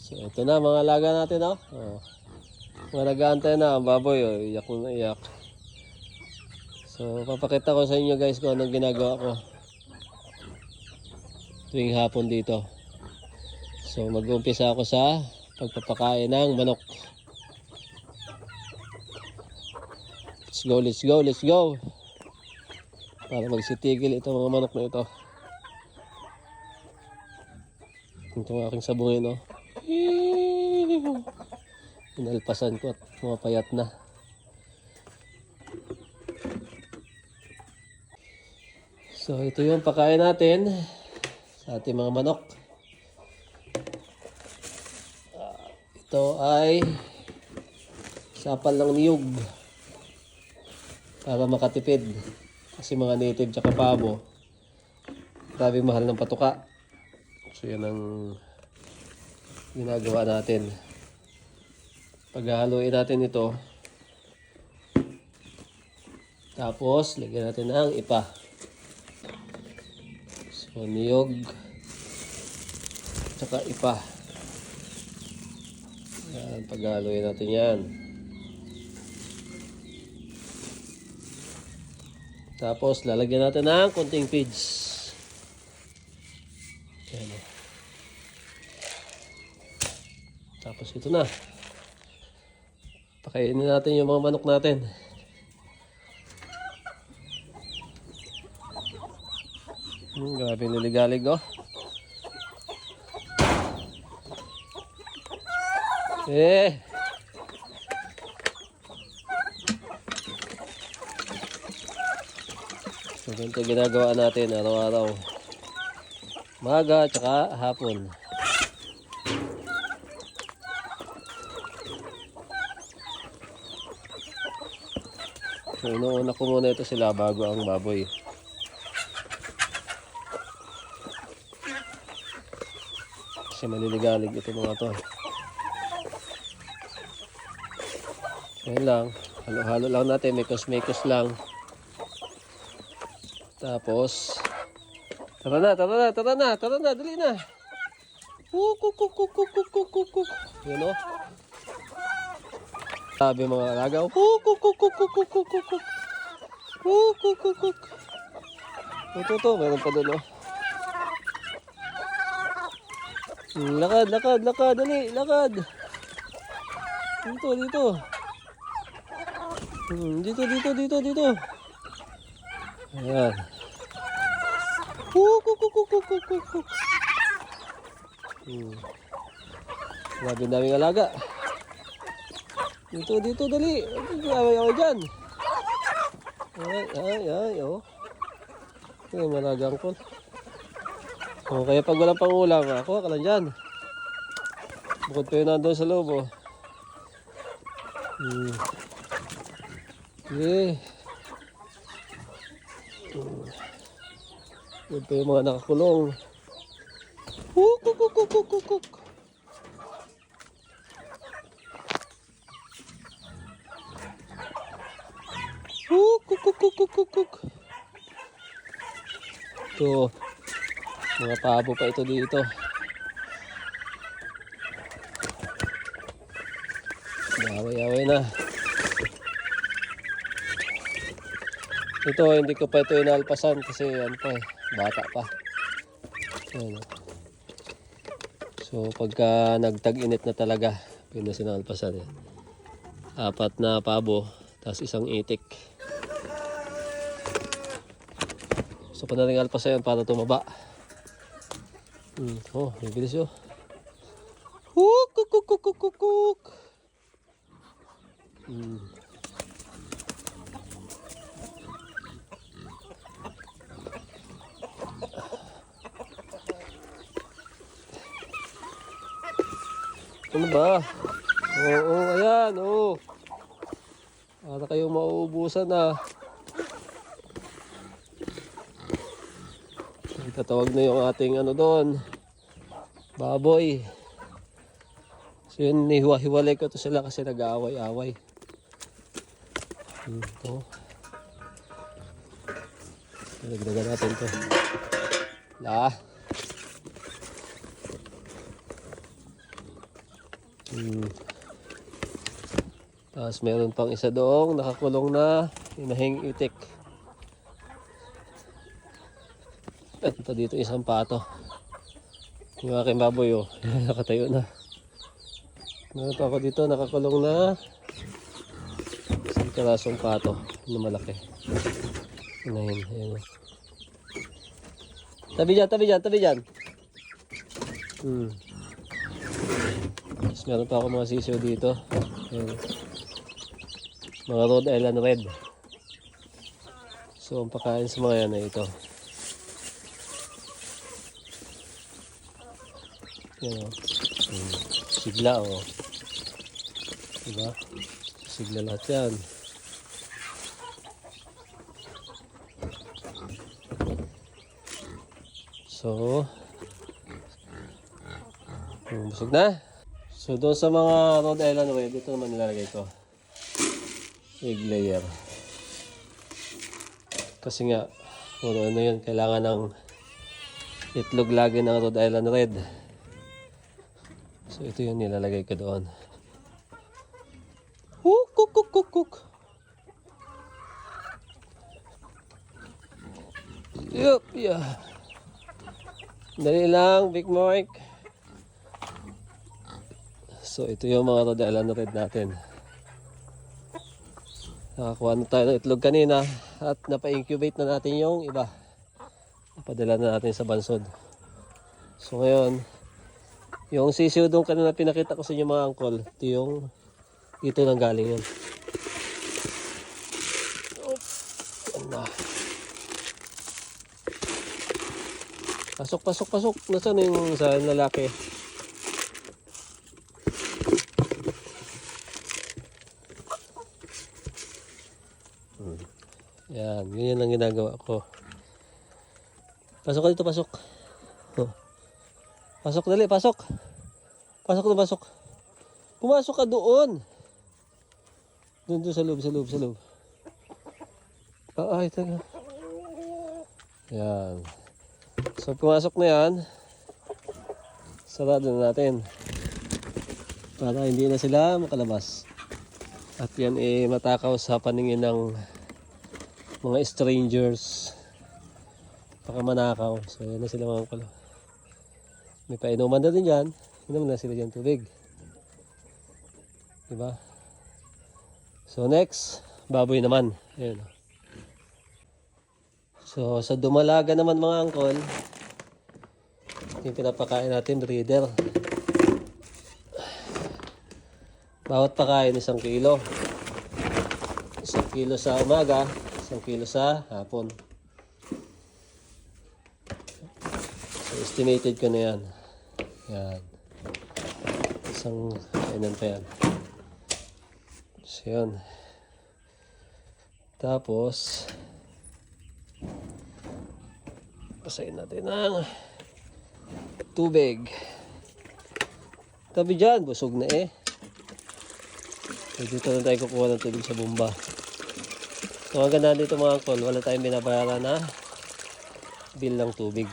So ito na mga alaga natin, oh. Mga nag-aantay na ang baboy, oh. Iyak na iyak. So papakita ko sa inyo guys kung anong ginagawa ko tuwing hapon dito. So mag-uumpisa ako sa pagpapakain ng manok. Let's go, let's go, let's go. Para magsitigil itong mga manok na ito. Ito ang aking sabungin, oh. Inalpasan ko at pumapayat na. So ito yung pakain natin sa ating mga manok. Ito ay sapal ng niyog para makatipid. Kasi mga native tsaka pabo, grabe mahal ng patuka. So yan ang ginagawa natin. Paghahaluin natin ito, tapos lagyan natin ng ipa. So niyog tsaka ipa. Yan, paghahaluin natin yan. Tapos lalagyan natin ng konting feeds. Yan. Tapos ito na. Pakainin natin yung mga manok natin. Grabe niligalig, oh. So ganito ginagawa natin araw-araw. Maga tsaka hapon. So inuuna ko muna ito sila bago ang baboy. Kasi maliligalig ito mga to. So yun lang. Halo-halo lang natin. Mekos-mekos lang. Tapos tara na, dali na. Kuk. Yan, oh. Sabi mga alaga, kuk. Ito, meron pa doon, oh. Lakad, dali, lakad. Dito. Dito. Ayan. Kuk. Grabe daming alaga. Dito, dali. Away dyan. Ay, oh. Ito yung malagang ko. O, kaya pag walang pangulam, ako ka lang dyan. Bukod pa yun nandun sa loob, oh. Bukod pa yung mga nakakulong. Kuk. Ito, mga pabo pa ito dito. Away na. Ito, hindi ko pa ito inalpasan kasi yan pa, bata pa. Ayan. So pagka nagtag-init na talaga, pwede na sinalpasan. 4 na pabo, tapos isang itik. So pa natin alpasan yan para tumaba. Oh, bibilis yun. Kuk. Ano ba? Oo, ayan, oo. Para kayong mauubusan na. Tatawag na yung ating ano doon. Baboy. So yun, hiwa-hiwalay ko to sila kasi nag-aaway-aaway. Ito. Dagdagan natin to. Hmm. Tapos meron pang isa doong nakakulong na inahing itik. At ito dito isang pato. Yung aking baboy oh, nakatayo na. Meron pa ako dito nakakulong na isang karasong pato na malaki. Inahin, ayan oh. Tabi dyan, tabi dyan, tabi dyan. Tapos meron pa ako mga sisiyo dito. Ayan. Mga Rhode Island Red. So ang pakain sa mga yan ay ito. Yan o. Sigla o. Diba? Sigla lahat yan. So, busog na. So doon sa mga Rhode Island Red, ito naman nilalagay ko. Egg layer. Kasi nga, puro ano yun, kailangan ng itlog lagi ng Rhode Island Red. So ito yung nilalagay ko doon. Cook, cook, cook, cook. Yup, yeah. Dali lang, Big Mike. So ito yung mga Rhode Island Red natin. Nakakuha na tayo ng itlog kanina at napa-incubate na natin yung iba. Napadala na natin sa bansod. So ngayon, yung sisiyo doon kanina pinakita ko sa inyo mga angkol, ito yung dito nang galing yun. Pasok, pasok, pasok. Nasaan yung sa lalaki? Yan, ganyan lang ginagawa ko. Pasok ka dito, pasok. Oh. Pasok dali, pasok. Pasok na, pasok. Pumasok ka doon. Doon sa loob, sa loob, sa loob. Ay, taga. Yan. So, pumasok na yan. Sarado na natin. Para hindi na sila makalabas. At yan matakaw sa paningin ng mga strangers. Baka manakaw. So, yan na sila mga kalo. May painuman na din dyan. Inom na sila dyan tubig. Diba? So, next, baboy naman. Ayan. So, sa dumalaga naman mga angkol, yung pinapakain natin, breeder. Bawat pakain, 1 kilo. 1 kilo sa umaga, 1 kilo sa hapon. So, estimated ko na yan. Yan. Isang kainan pa yan. So, yun. Tapos, pasayin natin ng tubig. Tabi dyan, busog na eh. So, dito na tayo kukuha ng tubig sa bomba. So, ang ganda dito mga angkol, wala tayong binabayaran na bill ng tubig.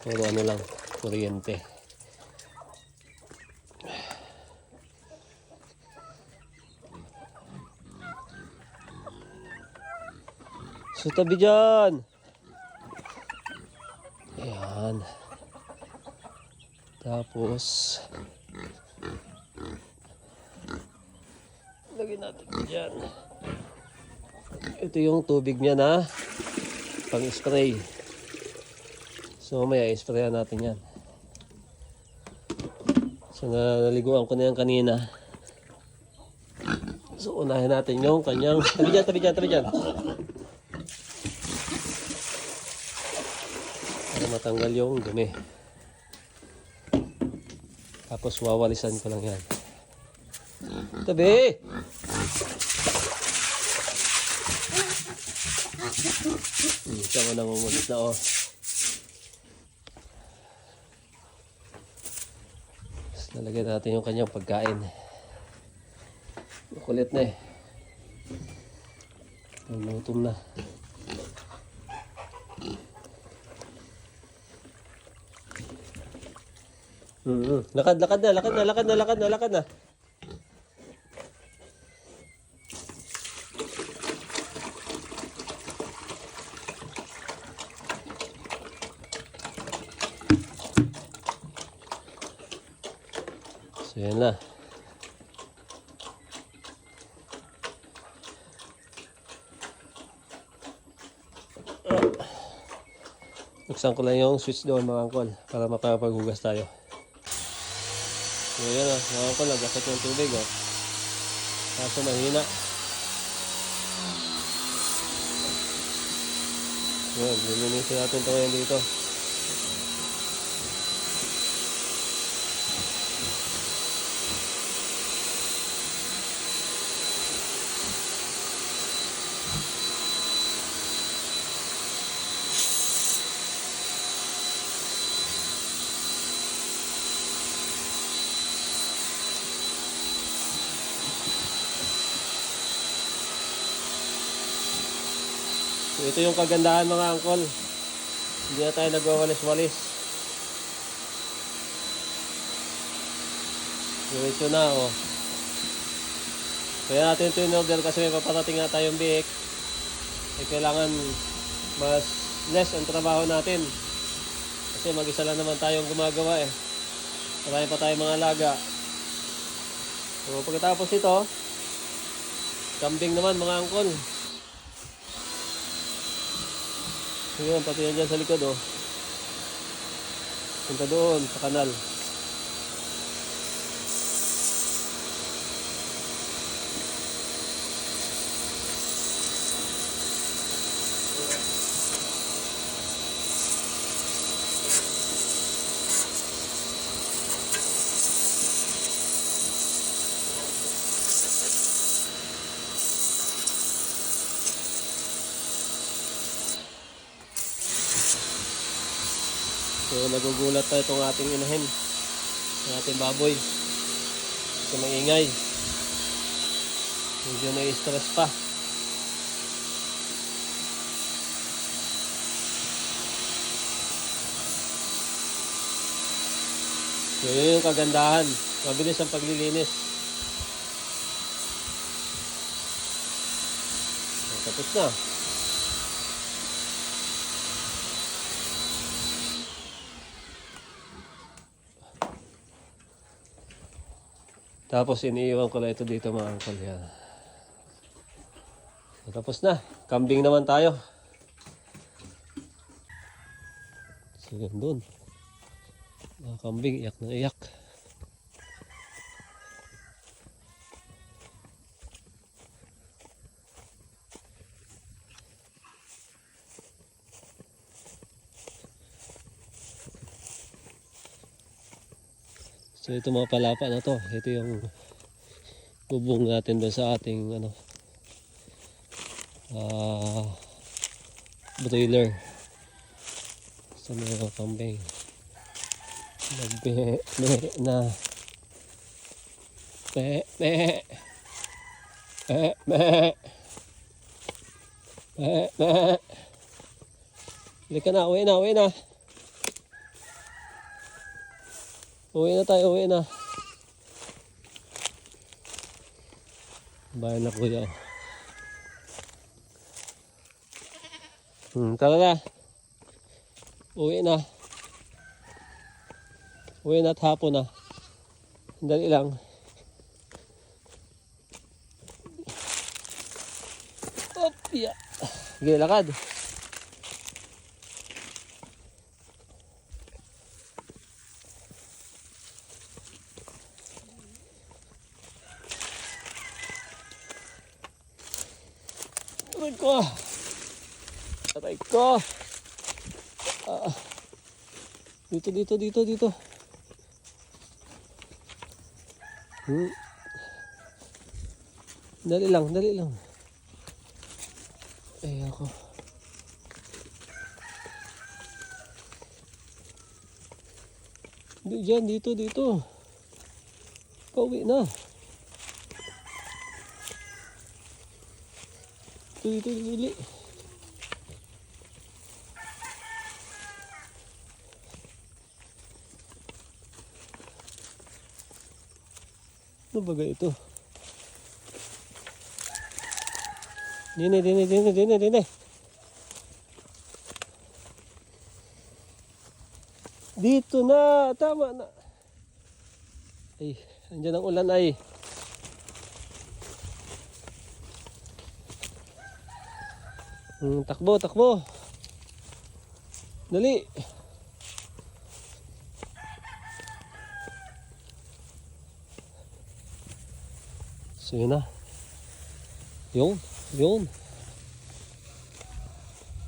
Puro ano lang, kuryente. So, tabi dyan. Ayan. Tapos, lagyan natin dyan. Ito yung tubig niya na pang-spray. So, mamaya i-sprayan natin yan. So, naliguan ko na yan kanina. So, unahin natin yung kanyang... Tabi dyan, tabi dyan, tabi dyan. Para matanggal yung dumi. Tapos wawalisan ko lang yan. Tabi! Siya mo nangungulit na oh. Tapos nalagyan natin yung kanyang pagkain. Kulit na eh. Nalutom na. Lakad, lakad na, lakad na, lakad na, lakad na, lakad na. So yan na. Buksan ko lang yung switch doon mga angkol para makapaghugas tayo. So yan o, mga angkol, nagasat ng tubig o. Kaso mahina. Yan, lilinisin natin ito ngayon dito. So ito yung kagandahan mga angkol. Hindi na tayo nagwawalis-walis. Diretso na o. Kaya natin ito in order kasi may paparating na tayong biik. Eh kailangan mas less ang trabaho natin. Kasi mag-isa lang naman tayong gumagawa eh. Marami pa tayong mga alaga. So pagkatapos ito, kambing naman mga angkol. So yun, pati yan dyan sa likod oh. Punta doon sa kanal. So nagugulat tayo itong ating inahin, ang ating baboy. Kasi maingay. Medyo na-stress pa. So yun yung kagandahan. Mabilis ang paglilinis. So, tapos na. Tapos iniiwan ko lang ito dito mga angkol. Yan. So, tapos na. Kambing naman tayo. So yan doon. Mga kambing, iyak na iyak. So ito mga palapa na to. Ito yung bubong natin doon sa ating broiler. Sa mga kambing. Nagbe na. Be. Halika na, uwi na, uwi na. Uwi na tayo, uwi na. Bayan na kuya. Tara na. Uwi na. Uwi na at hapon na. Dali lang. Op, yeah. Sige, lakad. Aray ko. Aray ko. Dito. Dali lang. Ay, ako. Diyan, dito. Pauwi na. Dito, dili. Ano ba ito? Dine. Dito na, tama na. Ay, andyan ang ulan ay. Takbo. Dali. So yun na. Yun.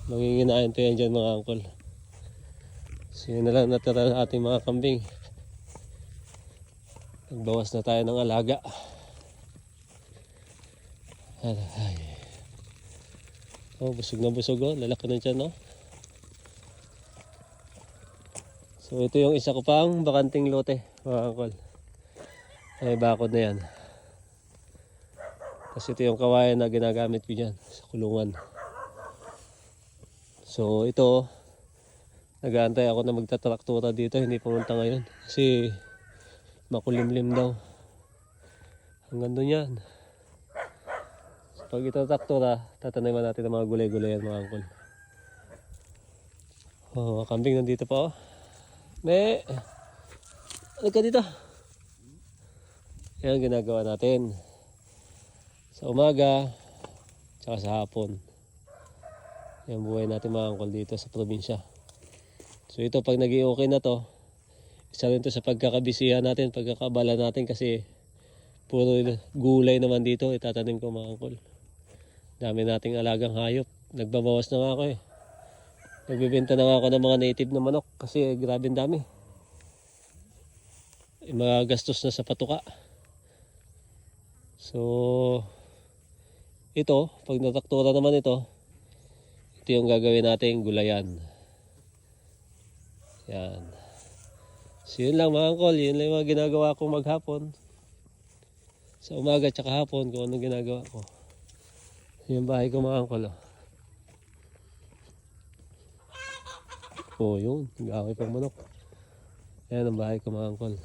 Manginginain to yan dyan mga angkol. So yun na lang natira ng ating mga kambing. Nagbawas na tayo ng alaga. Ay. Oh, busog na busog oh. Lalaki na dyan oh. So ito yung isa ko pang bakanting lote mga angkol. Ay bakod na yan. Kasi ito yung kawayan na ginagamit ko dyan sa kulungan. So ito, nag-aantay ako na magtatraktura dito. Hindi pumunta ngayon. Kasi makulimlim daw. Hanggang doon yan. So, pag itatraktura, tataniman natin ng mga gulay-gulay yan mga angkol. Oh, mga kambing nandito pa oh. Ano ka dito? Yan ginagawa natin. Sa umaga, tsaka sa hapon. Yan buhay natin mga angkol dito sa probinsya. So ito pag nag-i-okay na to, isa rin to sa pagkakabisihan natin, pagkakabala natin kasi puro gulay naman dito itatanim ko mga angkol. Dami nating alagang hayop. Nagbabawas na nga ako eh. Nagbibenta na nga ako ng mga native na manok kasi grabe dami. Mga gastos na sa patuka. So ito, pag nataktura naman ito yung gagawin natin gulayan. Yan. So yun lang mga angkol, yun lang yung mga ginagawa kong maghapon. Sa umaga tsaka hapon kung anong ginagawa ko. Yung bahay ko mga angkol. Oh yun, nag-aaway pang manok. Yan ang bahay ko mga angkol.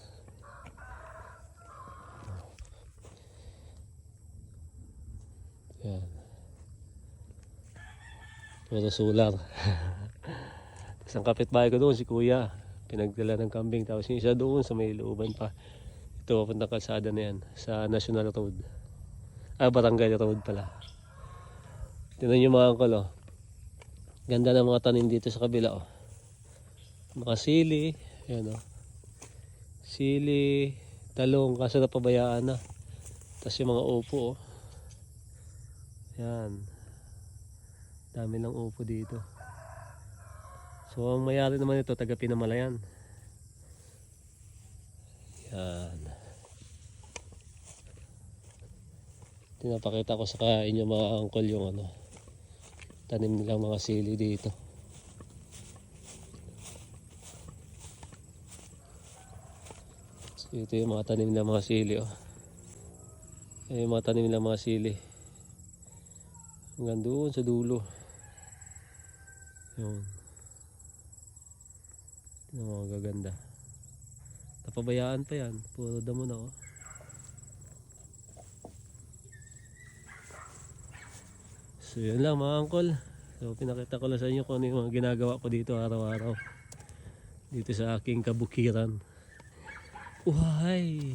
Yan. Puro solar. Tapos ang kapitbahay ko doon si kuya. Pinagdala ng kambing. Tapos yung isa doon sa may looban pa. Ito papuntang kalsada na yan. Sa National Road. Barangay Road pala. Tingnan nyo mga angkol oh. Ganda ng mga tanim dito sa kabila oh. Mga sili. Yan oh. Sili. Talong. Kaso napabayaan na. Tapos yung mga upo oh. Yan. Dami ng upo dito. So ang mayari naman ito taga Pinamalayan. Yan. Tinapakita ko sa inyo mga angkol yung ano, tanim nilang mga sili dito. So ito yung mga tanim nilang mga sili oh. Yung mga tanim nilang mga sili. Hanggang doon sa dulo. Yun. Ito mga gaganda. Napabayaan pa yan. Puro damo na oh. So yun lang mga angkol. So pinakita ko lang sa inyo kung ano yung mga ginagawa ko dito araw-araw. Dito sa aking kabukiran. Uhay!